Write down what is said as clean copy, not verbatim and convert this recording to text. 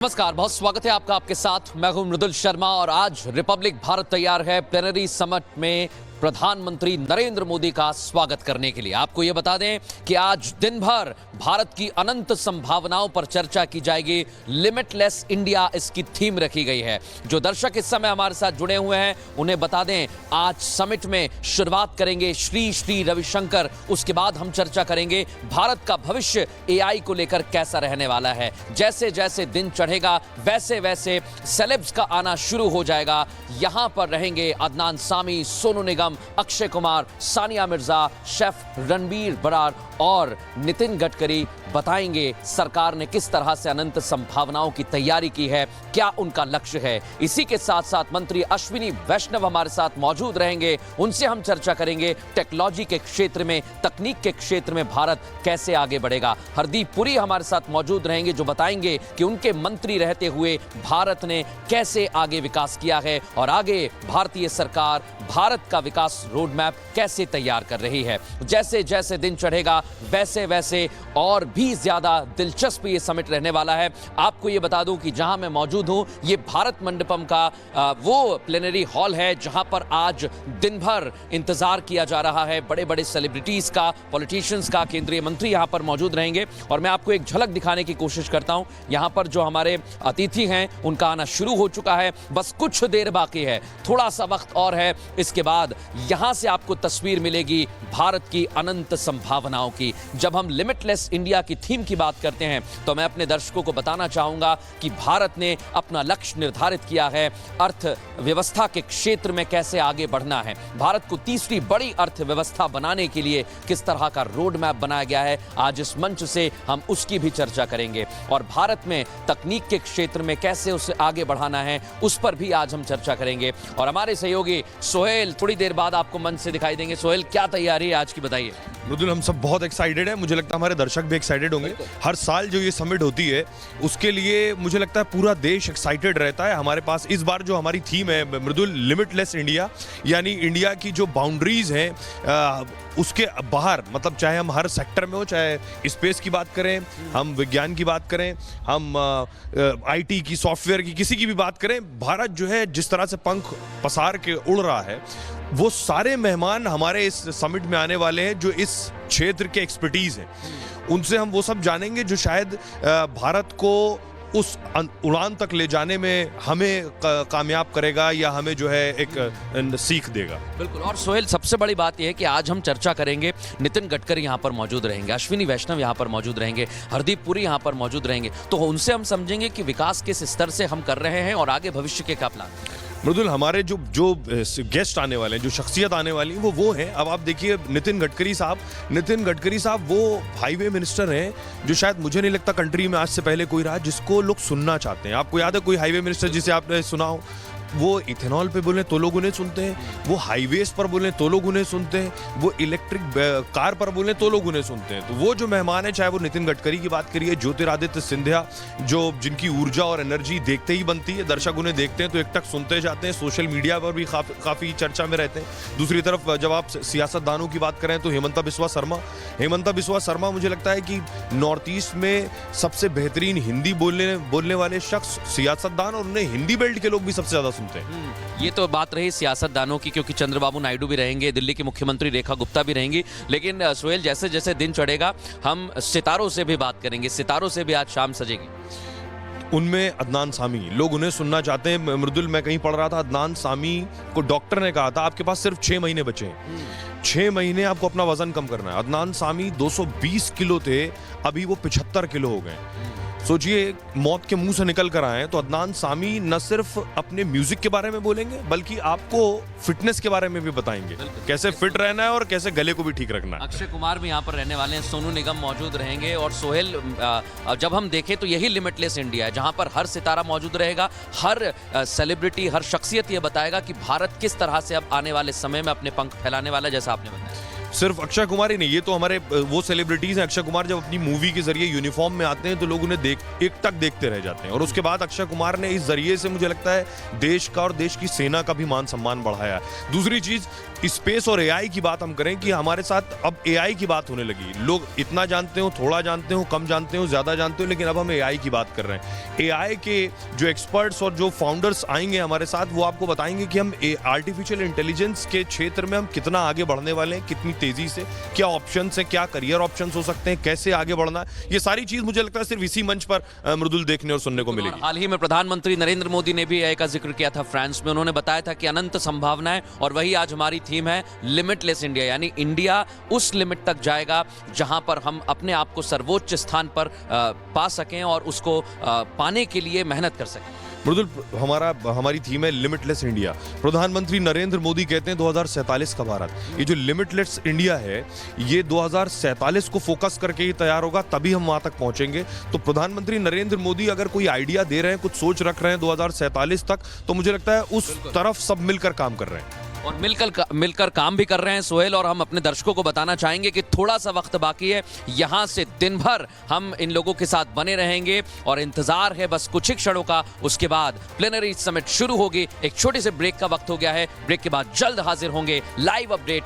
नमस्कार, बहुत स्वागत है आपका। आपके साथ मैं हूं मृदुल शर्मा और आज रिपब्लिक भारत तैयार है प्लेनरी समिट में प्रधानमंत्री नरेंद्र मोदी का स्वागत करने के लिए। आपको यह बता दें कि आज दिन भर भारत की अनंत संभावनाओं पर चर्चा की जाएगी। लिमिटलेस इंडिया इसकी थीम रखी गई है। जो दर्शक इस समय हमारे साथ जुड़े हुए हैं उन्हें बता दें, आज समिट में शुरुआत करेंगे श्री श्री रविशंकर। उसके बाद हम चर्चा करेंगे भारत का भविष्य एआई को लेकर कैसा रहने वाला है। जैसे जैसे दिन चढ़ेगा वैसे वैसे सेलेब्स का आना शुरू हो जाएगा। यहां पर रहेंगे अदनान सामी, सोनू निगम, अक्षय कुमार, सानिया मिर्जा, शेफ रणबीर बरार और नितिन गडकरी। बताएंगे सरकार ने किस तरह से अनंत संभावनाओं की तैयारी की है, क्या उनका लक्ष्य है। इसी के साथ साथ मंत्री अश्विनी वैष्णव हमारे साथ मौजूद रहेंगे। उनसे हम चर्चा करेंगे टेक्नोलॉजी के क्षेत्र में, तकनीक के क्षेत्र में भारत कैसे आगे बढ़ेगा। हरदीप पुरी हमारे साथ मौजूद रहेंगे जो बताएंगे कि उनके मंत्री रहते हुए भारत ने कैसे आगे विकास किया है और आगे भारतीय सरकार भारत का विकास रोड मैप कैसे तैयार कर रही है। जैसे जैसे दिन चढ़ेगा वैसे वैसे और भी ज्यादा दिलचस्प ये समिट रहने वाला है। आपको ये बता दूं कि जहां मैं मौजूद हूं ये भारत मंडपम का वो प्लेनरी हॉल है जहां पर आज दिन भर इंतजार किया जा रहा है। बड़े बड़े सेलिब्रिटीज का, पॉलिटिशियंस का, केंद्रीय मंत्री यहां पर मौजूद रहेंगे और मैं आपको एक झलक दिखाने की कोशिश करता हूं। यहां पर जो हमारे अतिथि हैं उनका आना शुरू हो चुका है, बस कुछ देर बाकी है, थोड़ा सा वक्त और है। इसके बाद यहां से आपको तस्वीर मिलेगी भारत की अनंत संभावनाओं की। जब हम लिमिटलेस इंडिया की थीम की बात करते हैं तो मैं अपने दर्शकों को बताना चाहूंगा कि भारत ने अपना लक्ष्य निर्धारित किया है अर्थव्यवस्था के क्षेत्र में कैसे आगे बढ़ना है। भारत को तीसरी बड़ी अर्थव्यवस्था बनाने के लिए किस तरह का रोड मैप बनाया गया है, आज इस मंच से हम उसकी भी चर्चा करेंगे। और भारत में तकनीक के क्षेत्र में कैसे उसे आगे बढ़ाना है उस पर भी आज हम चर्चा करेंगे। और हमारे सहयोगी सोहेल थोड़ी देर बाद आपको मंच से दिखाई देंगे। सोहेल, क्या तैयारी है आज की, बताइए। मृदुल, हम सब बहुत एक्साइटेड है। मुझे लगता है हमारे दर्शक भी एक्साइटेड होंगे। हर साल जो ये समिट होती है उसके लिए मुझे लगता है पूरा देश एक्साइटेड रहता है। हमारे पास इस बार जो हमारी थीम है मृदुल, लिमिटलेस इंडिया, यानी इंडिया की जो बाउंड्रीज हैं उसके बाहर, मतलब चाहे हम हर सेक्टर में हो, चाहे स्पेस की बात करें, हम विज्ञान की बात करें, हम आईटी की, सॉफ्टवेयर की, किसी की भी बात करें, भारत जो है जिस तरह से पंख पसार के उड़ रहा है, वो सारे मेहमान हमारे इस समिट में आने वाले हैं जो इस क्षेत्र के एक्सपर्टीज हैं। उनसे हम वो सब जानेंगे जो शायद भारत को उस उड़ान तक ले जाने में हमें कामयाब करेगा या हमें जो है एक सीख देगा। बिल्कुल। और सोहेल, सबसे बड़ी बात यह है कि आज हम चर्चा करेंगे, नितिन गडकरी यहाँ पर मौजूद रहेंगे, अश्विनी वैष्णव यहाँ पर मौजूद रहेंगे, हरदीप पुरी यहाँ पर मौजूद रहेंगे। तो उनसे हम समझेंगे कि विकास किस स्तर से हम कर रहे हैं और आगे भविष्य के क्या प्लान। मृदुल, हमारे जो गेस्ट आने वाले हैं, जो शख्सियत आने वाली है वो हैं। अब आप देखिए नितिन गडकरी साहब वो हाईवे मिनिस्टर हैं जो शायद मुझे नहीं लगता कंट्री में आज से पहले कोई रहा जिसको लोग सुनना चाहते हैं। आपको याद है कोई हाईवे मिनिस्टर जिसे आपने सुना हो? वो इथेनॉल पे बोले तो लोग उन्हें सुनते हैं, वो हाईवेज पर बोले तो लोग उन्हें सुनते हैं, वो इलेक्ट्रिक कार पर बोले तो लोग उन्हें सुनते हैं। तो वो जो मेहमान है, चाहे वो नितिन गडकरी की बात करिए, ज्योतिरादित्य सिंधिया, जो जिनकी ऊर्जा और एनर्जी देखते ही बनती है, दर्शक उन्हें देखते हैं तो एकटक सुनते जाते हैं, सोशल मीडिया पर भी काफी चर्चा में रहते हैं। दूसरी तरफ जब आप सियासतदानों की बात करें तो हेमंता बिस्वा शर्मा मुझे लगता है कि नॉर्थ ईस्ट में सबसे बेहतरीन हिंदी बोलने वाले शख्स, सियासतदान, और उन्हें हिंदी बेल्ट के लोग भी सबसे ज्यादा। ये तो बात रही सियासतदानों की, क्योंकि चंद्रबाबू नायडू भी रहेंगे, दिल्ली की मुख्यमंत्री रेखा गुप्ता भी रहेंगी। लेकिन सोहेल, जैसे जैसे दिन चढ़ेगा हम सितारों से भी बात करेंगे। सितारों से भी आज शाम सजेगी। उनमें अदनान सामी, लोग उन्हें सुनना चाहते हैं। मृदुल, मैं कहीं पढ़ रहा था, अदनान सामी को डॉक्टर ने कहा था आपके पास सिर्फ 6 महीने बचे हैं। 6 महीने आपको अपना वजन कम करना है। अदनान सामी 220 किलो थे, अभी वो 75 किलो हो गए। सोचिए, मौत के मुंह से निकल कर आए हैं। तो अदनान सामी न सिर्फ अपने म्यूजिक के बारे में बोलेंगे बल्कि आपको फिटनेस के बारे में भी बताएंगे, कैसे फिट रहना है और कैसे गले को भी ठीक रखना है। अक्षय कुमार भी यहाँ पर रहने वाले हैं, सोनू निगम मौजूद रहेंगे। और सोहेल, जब हम देखें तो यही लिमिटलेस इंडिया है जहाँ पर हर सितारा मौजूद रहेगा, हर सेलिब्रिटी, हर शख्सियत ये बताएगा कि भारत किस तरह से अब आने वाले समय में अपने पंख फैलाने वाला है, जैसा आपने बताया। सिर्फ अक्षय कुमार ही नहीं, ये तो हमारे वो सेलिब्रिटीज हैं। अक्षय कुमार जब अपनी मूवी के जरिए यूनिफॉर्म में आते हैं तो लोग उन्हें एकटक देखते रह जाते हैं। और उसके बाद अक्षय कुमार ने इस जरिए से मुझे लगता है देश का और देश की सेना का भी मान सम्मान बढ़ाया। दूसरी चीज, स्पेस और एआई की बात हम करें कि हमारे साथ अब एआई की बात होने लगी। लोग इतना जानते हो, थोड़ा जानते हो, कम जानते हो, ज्यादा जानते हो, लेकिन अब हम एआई की बात कर रहे हैं। एआई के जो एक्सपर्ट्स और जो फाउंडर्स आएंगे हमारे साथ, वो आपको बताएंगे कि हम आर्टिफिशियल इंटेलिजेंस के क्षेत्र में हम कितना आगे बढ़ने वाले हैं, कितनी तेजी से, क्या ऑप्शंस हैं, क्या करियर ऑप्शंस हो सकते हैं, कैसे आगे बढ़ना है। ये सारी चीज मुझे लगता है सिर्फ इसी मंच पर मृदुल देखने और सुनने को मिलेगी। हाल ही में प्रधानमंत्री नरेंद्र मोदी ने भी एआई का जिक्र किया था फ्रांस में। उन्होंने बताया था कि अनंत संभावनाएं, और वही आज हमारी थीम है लिमिटलेस इंडिया, यानी इंडिया उस लिमिट तक जाएगा जहां पर हम अपने आप को सर्वोच्च स्थान पर पा सकें और उसको पाने के लिए मेहनत कर सकें। मृदुल, हमारी थीम है लिमिटलेस इंडिया। प्रधानमंत्री नरेंद्र मोदी कहते हैं 2047 का भारत। ये जो लिमिटलेस इंडिया है, ये 2047 को फोकस करके ही तैयार होगा, तभी हम वहां तक पहुंचेंगे। तो प्रधानमंत्री नरेंद्र मोदी अगर कोई आइडिया दे रहे हैं, कुछ सोच रख रहे हैं 2047 तक, तो मुझे लगता है उस तरफ सब मिलकर काम कर रहे हैं और मिलकर काम भी कर रहे हैं सोहेल। और हम अपने दर्शकों को बताना चाहेंगे कि थोड़ा सा वक्त बाकी है, यहां से दिन भर हम इन लोगों के साथ बने रहेंगे और इंतजार है बस कुछ ही क्षणों का। उसके बाद प्लेनरी समिट शुरू होगी। एक छोटे से ब्रेक का वक्त हो गया है। ब्रेक के बाद जल्द हाजिर होंगे लाइव अपडेट